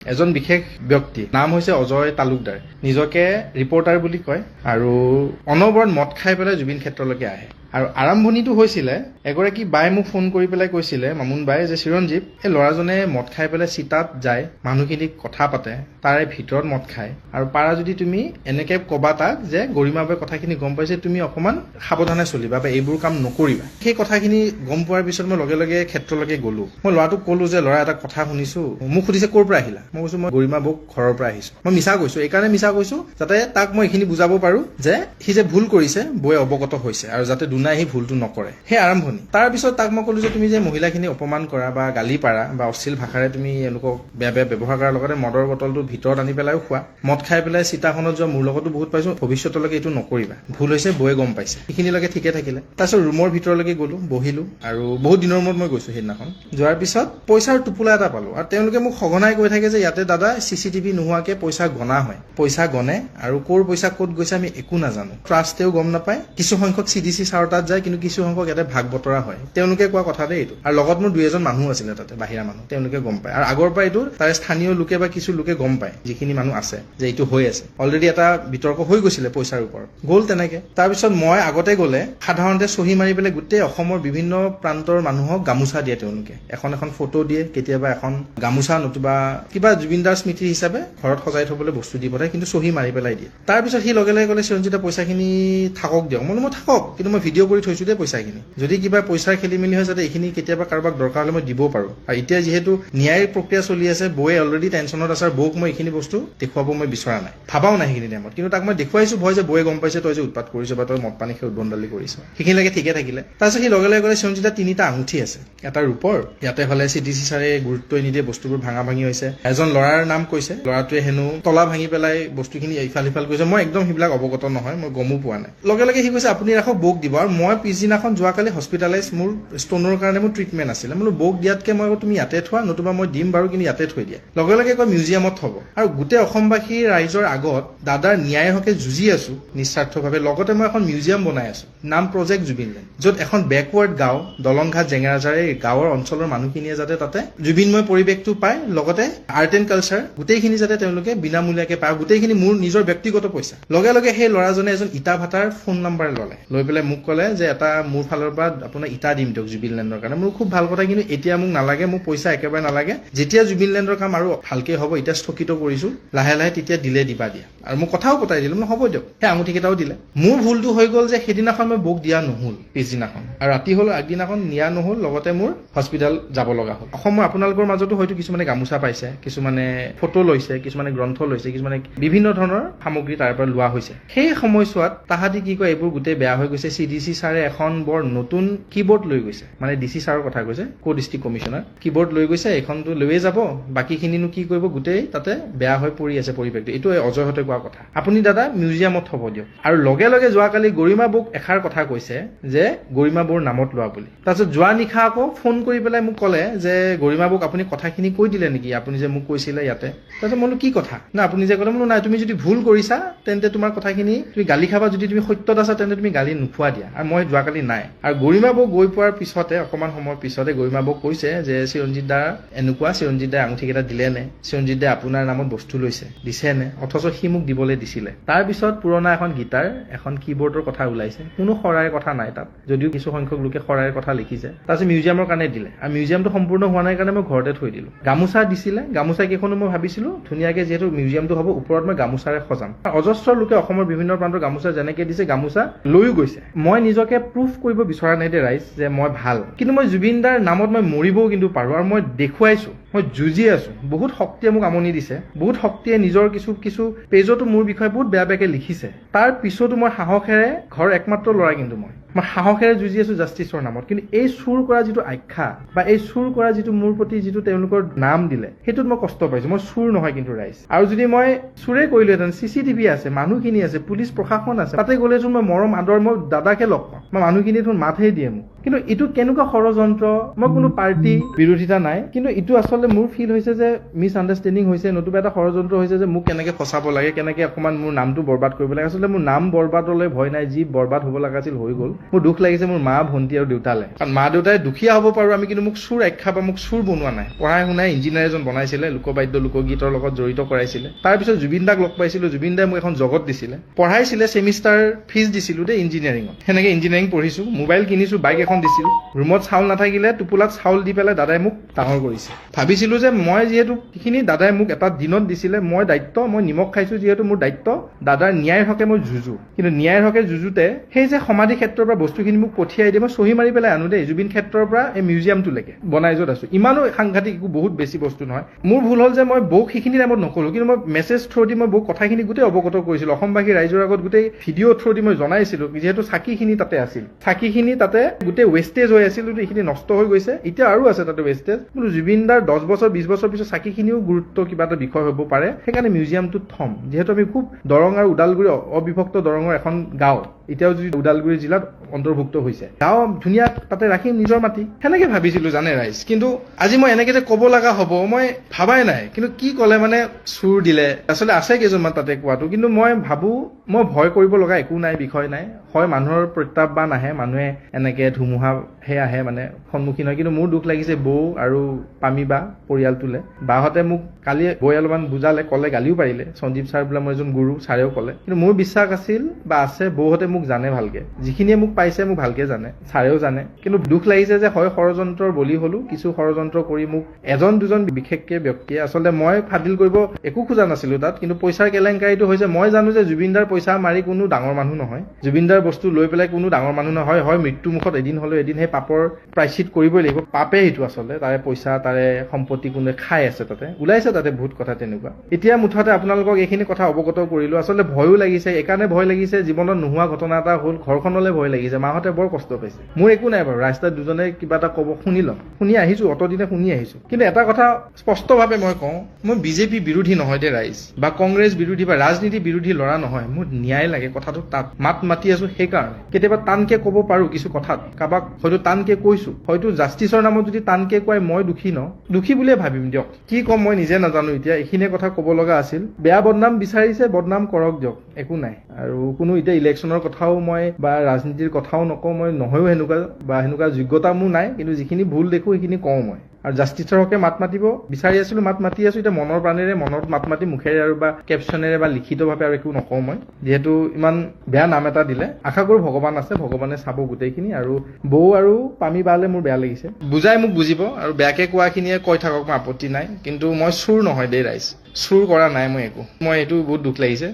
এজন বিশেষ ব্যক্তি নাম হৈছে অজয় তালুকদাৰ নিজকে ৰিপৰ্টাৰ বুলি কয় আৰু অনবৰত মদ খাই পেলাই জুবিন ক্ষেত্ৰলৈকে আহে আৰু আৰম্ভণিটো হৈছিলে এগৰাকী বাই মোক ফোন কৰি পেলাই কৈছিলে মামুন বাই যে চিৰঞ্জীৱ এই ল'ৰাজনে মদ খাই পেলাই চিতাত যায় মানুহখিনিক কথা পাতে তাৰে ভিতৰত মদ খায় আৰু পাৰা যদি তুমি এনেকে কবা তাক যে গৰিমাবাই কথাখিনি গম পাইছে তুমি অকমান সাৱধানে চলিবা বা এইবোৰ কাম নকৰিবা সেই কথাখিনি গম পোৱাৰ পিছত মই লগে লগে ক্ষেত্ৰলৈকে গ'লো মই ল'ৰাটোক ক'লো যে ল'ৰা এটা কথা শুনিছো মোক সুধিছে ক'ৰ পৰা আহিলা মই কৈছো মই গৰিমা বৌক ঘৰৰ পৰা আহিছো মই মিছা কৈছো এইকাৰণে মিছা কৈছো যাতে তাক মই এইখিনি বুজাব পাৰো যে সি যে ভুল কৰিছে বৌয়ে অৱগত হৈছে আৰু যাতে দুনাই সি ভুলটো নকৰে সেই আৰম্ভণি তাৰ পিছত তাক মই ক'লো যে তুমি যে মহিলাখিনি অপমান কৰা বা গালি পাৰা বা অশ্লীল ভাষাৰে তুমি এওঁলোকক বেয়া বেয়া ব্যৱহাৰ কৰাৰ লগতে মদৰ বটলটো ভিতৰত আনি পেলাইও খোৱা মদ খাই পেলাই চিতাখনত যোৱা মোৰ লগতো বহুত পাইছো ভৱিষ্যতলৈকে এইটো নকৰিবা ভুল হৈছে বৌয়ে গম পাইছে সেইখিনিলৈকে ঠিকে থাকিলে তাৰপিছত ৰুমৰ ভিতৰলৈকে গ'লো বহিলো আৰু বহুত দিনৰ মূৰত মই গৈছো সেইদিনাখন যোৱাৰ পিছত পইচাৰ টোপোলা এটা পালো আৰু তেওঁলোকে মোক সঘনাই কৈ থাকে যে ইয়াতে দাদা চিচিটিভি নোহোৱাকে পইচা গনা হয় পইচা গনে আৰু ক'ৰ পইচা ক'ত গৈছে আমি একো নাজানো ট্ৰাষ্টেও গম নাপায় কিছু সংখ্যক চিডিচি ছাৰ তাত যায় কিন্তু কিছু সংখ্যক ইয়াতে ভাগ বতৰা হয় তেওঁলোকে কোৱা কথা দেই এইটো আৰু লগত মোৰ 2 এজন মানুহ আছিলে তাতে বাহিৰা মানুহ তেওঁলোকে গম পায় আৰু আগৰ পৰা এইটো তাৰে স্থানীয় লোকে বা কিছু লোকে গম পায় যিখিনি মানুহ আছে যে এইটো হৈ আছে অলৰেডি এটা বিতৰ্ক হৈ গৈছিলে পইচাৰ ওপৰত গ'ল তেনেকে তাৰপিছত মই আগতে গ'লে সাধাৰণতে চহী মাৰি পেলাই গোটেই অসমৰ বিভিন্ন প্ৰান্তৰ মানুহক গামোচা দিয়ে তেওঁলোকে এখন ফটো দিয়ে কেতিয়াবা এখন গামোচা নতুবা কিবা জুবিনদাৰ স্মৃতি হিচাপে ঘৰত সজাই থবলৈ বস্তু দি পঠায় কিন্তু চহী মাৰি পেলাই দিয়ে তাৰপিছত সি লগে লগে ক'লে চিৰঞ্জিতা পইচাখিনি থাকক দিয়ক মই থাকক কিন্তু মই ভিডিঅ' কৰি থৈছো দেই পইচাখিনি যদি কিবা পইচাৰ খেলি মেলি হয় যাতে এইখিনি কেতিয়াবা কাৰোবাক দৰকাৰ হ'লে মই দিব পাৰো আৰু এতিয়া যিহেতু ন্যায়িক প্ৰক্ৰিয়া চলি আছে বৌয়ে অলৰেডি টেনচনত আছে আৰু বৌক মই এইখিনি বস্তু দেখুৱাব মই বিচৰা নাই ভাবাও নাই সেইখিনি টাইমত কিন্তু তাক মই দেখুৱাইছো ভয় যে বৌয়ে গম পাইছে তই যে উৎপাত কৰিছ বা তই মদ পানী খাই উদ্ভণ্ডালি কৰিছ সেইখিনিলৈকে ঠিকে থাকিলে তাৰপিছত সি লগে লগে ক'লে চিৰঞ্জিতা 3টা আঙুঠি আছে এটা ৰূপৰ ইয়াতে হ'লে চিডিচি ছাৰে গুৰুত্বই নিদিয়ে বস্তুবোৰ ভাঙা ভাঙি হৈছে এজন ল'ৰাৰ নাম কৈছে ল'ৰাটোৱে হেনো তলা ভাঙি পেলাই বস্তুখিনি ইফাল সিফাল কৰিছে মই একদম সেইবিলাক অৱগত নহয় মই গমো পোৱা নাই লগে লগে সি কৈছে আপুনি ৰাখক বৌক দিব আৰু মই পিছদিনাখন যোৱাকালি হস্পিটেলাইজ মোৰ ষ্ট'নৰ কাৰণে মোৰ ট্ৰিটমেণ্ট আছিলে বোলো বৌক দিয়াতকে মই তুমি ইয়াতে থোৱা নতুবা মই দিম বাৰু কিন্তু ইয়াতে থৈ দিয়া লগে লগে কয় মিউজিয়ামত থ'ব আৰু গোটেই অসমবাসী ৰাইজৰ আগত দাদাৰ ন্যায়ৰ হকে যুঁজি আছো নিস্বাৰ্থভাৱে লগতে মই এখন মিউজিয়াম বনাই আছো নাম প্ৰজেক্ট জুবিনলেণ্ড য'ত এখন বেকৱাৰ্ড গাঁও দলংঘাট জেঙেৰাঝাৰ এই গাঁৱৰ অঞ্চলৰ মানুহখিনিয়ে যাতে তাতে জুবিনময় পৰিৱেশটো পায় লগতে আৰ্ট এণ্ড কালচাৰ গোটেইখিনি যাতে তেওঁলোকে বিনামূলীয়াকৈ পায় গোটেইখিনি মোৰ নিজৰ ব্যক্তিগত পইচা লগে লগে সেই ল'ৰাজনে এজন ইটা ভাটাৰ ফোন নাম্বাৰ ল'লে লৈ পেলাই মোক ক'লে যে এটা মোৰ ফালৰ পৰা আপোনাৰ ইটা দিম দিয়ক জুবিনলেণ্ডৰ কাৰণে মোৰ খুব ভাল কথা কিন্তু এতিয়া মোক নালাগে মোক পইচা একেবাৰে নালাগে যেতিয়া জুবিনলেণ্ডৰ কাম আৰু ভালকে হ'ব এতিয়া স্থগিত কৰিছো লাহে লাহে তেতিয়া দিলে দিবা দিয়া আৰু মোক কথাও পতাই দিলে মই হ'ব দিয়ক সেই আঙুঠি কেইটাও দিলে মোৰ ভুলটো হৈ গ'ল যে সেইদিনাখন মই বৌক দিয়া নহ'ল পিছদিনাখন আৰু ৰাতি হ'ল আগদিনাখন নিয়া নহ'ল লগতে মোৰ হস্পিটেল যাব লগা হ'ল অসমৰ আপোনালোকৰ মাজতো হয়তো কিছুমানে গামোচা পাইছে কিছুমানে ফটো লৈছে কিছুমানে গ্ৰন্থ লৈছে কিছুমানে বিভিন্ন ধৰণৰ সামগ্ৰী তাৰ পৰা লোৱা হৈছে সেই সময়ছোৱাত তাহাঁতি কি কয় এইবোৰ গোটেই বেয়া হৈ গৈছে চিডিচি ছাৰে এখন বৰ নতুন কিবৰ্ড লৈ গৈছে মানে ডিচি ছাৰৰ কথা কৈছে কো ডিষ্ট্ৰিক্ট কমিশনাৰ কিবৰ্ড লৈ গৈছে এইখনটো লৈয়ে যাব বাকীখিনিনো কি কৰিব গোটেই তাতে বেয়া হৈ পৰি আছে পৰিৱেশটো এইটো অজয়হঁতে কোৱা কথা আপুনি দাদা মিউজিয়ামত থ'ব দিয়ক আৰু লগে লগে যোৱাকালি গৰিমা বৌক এষাৰ কথা কৈছে যে গৰিমা বৌৰ নামত লোৱা বুলি তাৰপিছত যোৱা নিশা আকৌ ফোন কৰি পেলাই মোক ক'লে যে গৰিমা বৌক আপুনি কথাখিনি কৈ দিলে নেকি আপুনি যে মোক কৈছিলে ইয়াতে তাৰপিছত মই কি কথা না আপুনি যে ক'লে নাই তুমি যদি ভুল কৰিছা তেন্তে তোমাৰ কথাখিনি তুমি গালি খাবা যদি তুমি সত্যত আছা তেন্তে তুমি গালি নোখোৱা দিয়া আৰু মই যোৱাকালি নাই আৰু গৰিমা বৌ গৈ পোৱাৰ পিছতে অকমান সময়ৰ পিছতে গৰিমা বৌক কৈছে যে চিৰঞ্জিত দা এনেকুৱা চিৰঞ্জিত দাই আঙুঠি কেইটা দিলে নে চিৰঞ্জিত দাই আপোনাৰ নামত বস্তু লৈছে দিছে নে অথচ সি মোক দিবলৈ দিছিলে তাৰপিছত পুৰণা এখন গীটাৰ এখন কিবৰ্ডৰ কথা ওলাইছে কোনো শৰাইৰ কথা নাই তাত যদিও কিছু সংখ্যক লোকে শৰাইৰ কথা লিখিছে তাৰপিছত মিউজিয়ামৰ কাৰণে দিলে আৰু মিউজিয়ামটো সম্পূৰ্ণ হোৱা নাই কাৰণে মই ঘৰতে থৈ দিলো গামোচা দিছিলে গামোচা কেইখনো মই ভাবিছিলো ধুনীয়াকে যিহেতু মিউজিয়ামটো হ'ব ওপৰত মই গামোচাৰে সজাম অজস্ৰ লোকে অসমৰ বিভিন্ন প্ৰান্তৰ গামোচা যেনেকে দিছে গামোচা লৈও গৈছে মই নিজকে প্ৰুফ কৰিব বিচৰা নাই দে ৰাইজ যে মই ভাল কিন্তু মই জুবিনদাৰ নামত মই মৰিবও কিন্তু পাৰো আৰু মই দেখুৱাইছো মই যুঁজি আছো বহুত শক্তিয়ে মোক আমনি দিছে বহুত শক্তিয়ে নিজৰ কিছু পেজতো মোৰ বিষয়ে বহুত বেয়া বেয়াকে লিখিছে তাৰ পিছতো মই সাহসেৰে ঘৰ একমাত্ৰ ল'ৰা কিন্তু মই সাহসেৰে যুঁজি আছো জাষ্টিছৰ নামত কিন্তু এই চুৰ কৰা যিটো আখ্যা বা এই চুৰ কৰা যিটো মোৰ প্ৰতি যিটো তেওঁলোকৰ নাম দিলে সেইটোত মই কষ্ট পাইছো মই চুৰ নহয় কিন্তু ৰাইজ আৰু যদি মই চুৰে কৰিলোহেঁতেন চিচিটিভি আছে মানুহখিনি আছে পুলিচ প্ৰশাসন আছে তাতে গ'লেচোন মই মৰম আদৰ মই দাদাকে লগ পাওঁ মই মানুহখিনিয়ে মাতহে দিয়ে মোক কিন্তু ইটো কেনেকুৱা ষড়যন্ত্ৰ, মই কোনো পাৰ্টি বিৰোধিতা নাই, কিন্তু ইটো আচলতে মোৰ ফিল হৈছে যে মিছ আণ্ডাৰষ্টেণ্ডিং হৈছে, নতুবা এটা ষড়যন্ত্ৰ হৈছে যে মোক কেনেকে ফচাব লাগে, কেনেকে অকণমান মোৰ নামটো বৰবাদ কৰিব লাগে। আচলতে মোৰ নাম বৰবাদলৈ ভয় নাই, যি বৰবাদ হ'ব লগা আছিল হৈ গ'ল। মোৰ দুখ লাগিছে মোৰ মা, ভণ্টি আৰু দেউতালে, কাৰণ মা দেউতাই দুখীয়া হ'ব পাৰোঁ আমি, কিন্তু মোক চুৰ আখ্যা বা মোক চুৰ বনোৱা নাই। পঢ়াই শুনাই ইঞ্জিনিয়াৰ এজন বনাইছিলে, লোকবাদ্য লোকগীতৰ লগত জড়িত কৰাইছিলে। তাৰপিছত জুবিন দাক লগ পাইছিলোঁ, জুবিন দাই মোক এখন জগত দিছিলে, পঢ়াইছিলে, চেমিষ্টাৰ ফিজ দিছিলোঁ দেই ইঞ্জিনিয়াৰিঙত, সেনেকে ইঞ্জিনিয়াৰিং পঢ়িছোঁ, মোবাইল কিনিছোঁ, বাইক এখন দিছিলোঁ। ৰুমত চাউল নাথাকিলে টোপোলাত চাউল দি পেলাই দাদাই মোক ডাঙৰ কৰিছে। ভাবিছিলোঁ যে মই যিহেতু সেইখিনি দাদাই মোক এটা দিনত দিছিলে, মই দায়িত্ব, মই নিমখ খাইছোঁ যিহেতু মোৰ দায়িত্ব, দাদাৰ ন্যায়ৰ হকে মই যুঁজো। কিন্তু ন্যায়ৰ হকে যুঁজোতে সেই যে সমাধি ক্ষেত্ৰৰ পৰা বস্তুখিনি মোক পঠিয়াই দিয়ে, মই চহী মাৰি পেলাই আনো দেই, জুবিন ক্ষেত্ৰৰ পৰা এই মিউজিয়ামটোলৈকে বনাই য'ত আছোঁ। ইমানো সাংঘাতিক একো বহুত বেছি বস্তু নহয়। মোৰ ভুল হ'ল যে মই বৌক সেইখিনি টাইমত নক'লোঁ, কিন্তু মই মেছেজ থ্ৰু দি মই বৌক কথাখিনি গোটেই অৱগত কৰিছিলোঁ, অসমবাসী ৰাইজৰ আগত গোটেই ভিডিঅ' থ্ৰু দি মই জনাইছিলোঁ, যিহেতু চাকিখিনি তাতে আছিল, চাকিখিনি তাতে গোটেই ৱেষ্টেজ হৈ আছিল, কিন্তু এইখিনি নষ্ট হৈ গৈছে, এতিয়া আৰু আছে তাতে ৱেষ্টেজ। কিন্তু জুবিন দাৰ 10 বছৰ 20 বছৰ পিছত চাকিখিনিও গুৰুত্ব কিবা এটা বিষয় হ'ব পাৰে, সেইকাৰণে মিউজিয়ামটোত থ'ম। যিহেতু আমি খুব দৰং আৰু ওদালগুৰি অবিভক্ত দৰঙৰ এখন গাঁও, এতিয়াও যদি ওদালগুৰি জিলাত অন্তৰ্ভুক্ত হৈছে, গাঁও ধুনীয়া, তাতে ৰাখিম নিজৰ মাটি, সেনেকে ভাবিছিলোঁ জানে ৰাইজ। কিন্তু আজি মই এনেকে যে ক'ব লগা হ'ব মই ভাবাই নাই, কিন্তু কি ক'লে মানে চুৰ দিলে, আচলতে আছে কেইজনমান তাতে কোৱাটো, কিন্তু মই ভাবোঁ মই ভয় কৰিব লগা একো নাই, বিষয় নাই। হয় মানুহৰ প্ৰত্যাহ্বান আহে, মানুহে এনেকে ধুমুহা আহে মানে সন্মুখীন হয়, কিন্তু মোৰ দুখ লাগিছে বৌ আৰু পামী বা পৰিয়ালটোলে। বাহঁতে মোক কালি বৌয়ে অলপমান বুজালে, ক'লে, গালিও পাৰিলে, সঞ্জীৱ ছাৰ বোলে মই এজন গুৰু, ছাৰেও ক'লে, কিন্তু মোৰ বিশ্বাস আছিল বা আছে বৌহঁতে মোক জানে ভালকে, যিখিনিয়ে মোক পাইছে মোক ভালকে জানে, ছাৰেও জানে। কিন্তু দুখ লাগিছে যে হয় ষড়যন্ত্ৰৰ বলি হলো, কিছু ষড়যন্ত্ৰ কৰি মোক এজন দুজন বিশেষকে ব্যক্তিয়ে, আচলতে মই ফাদিল কৰিব একো খোজা নাছিলো তাত, কিন্তু পইচাৰ কেলেংকাৰীটো হৈছে, মই জানো যে জুবিনদাৰ পইচা মাৰি কোনো ডাঙৰ মানুহ নহয়, জুবিনদাৰ বস্তু লৈ পেলাই কোনো ডাঙৰ মানুহ নহয়, হয় মৃত্যু মুখত এদিন হ'লেও এদিন সেই পাপৰ প্ৰায়শ্চিত কৰিবই লাগিব। পাপে সেইটো আচলতে, তাৰে পইচা তাৰে সম্পত্তি কোনোৱে খাই আছে, তাতে ওলাইছে তাতে বহুত কথা তেনেকুৱা। এতিয়া মুঠতে আপোনালোকক এইখিনি কথা অৱগত কৰিলো। আচলতে ভয়ো লাগিছে, এইকাৰণে ভয় লাগিছে, জীৱনত নোহোৱা ঘটনা এটা হ'ল, ঘৰখনলৈ ভয় লাগিছে, মাহঁতে বৰ কষ্ট পাইছে। মোৰ একো নাই বাৰু, ৰাস্তাত দুজনে কিবা এটা ক'ব শুনি ল'ম, শুনি আহিছো, অতদিনে শুনি আহিছো। কিন্তু এটা কথা স্পষ্টভাৱে মই কওঁ, মই বিজেপি বিৰোধী নহয় দে ৰাইজ, বা কংগ্ৰেছ বিৰোধী বা ৰাজনীতি বিৰোধী ল'ৰা নহয়। মোৰ ন্যায় লাগে, কথাটো তাত মাত মাতি আছো সেইকাৰণে। কেতিয়াবা টানকে ক'ব পাৰো কিছু কথাত, কাৰোবাক হয়তো টানকে কৈছো, হয়তো জাষ্টিছৰ নামত যদি টানকে কয় মই দুখী ন, দুখী বুলিয়ে ভাবিম দিয়ক, কি ক'ম মই নিজে নাজানো। এতিয়া এইখিনিয়ে কথা ক'ব লগা আছিল। বেয়া বদনাম বিচাৰিছে, বদনাম কৰক দিয়ক, একো নাই। আৰু কোনো এতিয়া ইলেকশ্যনৰ কথাও মই বা ৰাজনীতিৰ কথাও নকওঁ, মই নহয়ও সেনেকুৱা যোগ্যতা মোৰ নাই, কিন্তু যিখিনি ভুল দেখো সেইখিনি কওঁ মই। আৰু জাষ্টিছৰ হকে মাত মাতিব বিচাৰি আছিলো, মাত মাতি আছো, এতিয়া মনৰ প্ৰাণেৰে, মনত মাত মাতি, মুখেৰে আৰু বা কেপশ্যনেৰে বা লিখিতভাৱে আৰু একো নকওঁ মই, যিহেতু ইমান বেয়া নাম এটা দিলে। আশা কৰো ভগৱান আছে, ভগৱানে চাব গোটেইখিনি। আৰু বৌ আৰু পামী বালে মোৰ বেয়া লাগিছে, বুজাই মোক বুজিব, আৰু বেয়াকে কোৱাখিনিয়ে কৈ থাকক, মই আপত্তি নাই, কিন্তু মই চুৰ নহয় দেই ৰাইজ, চুৰ কৰা নাই মই একো, মই এইটো বহুত দুখ লাগিছে।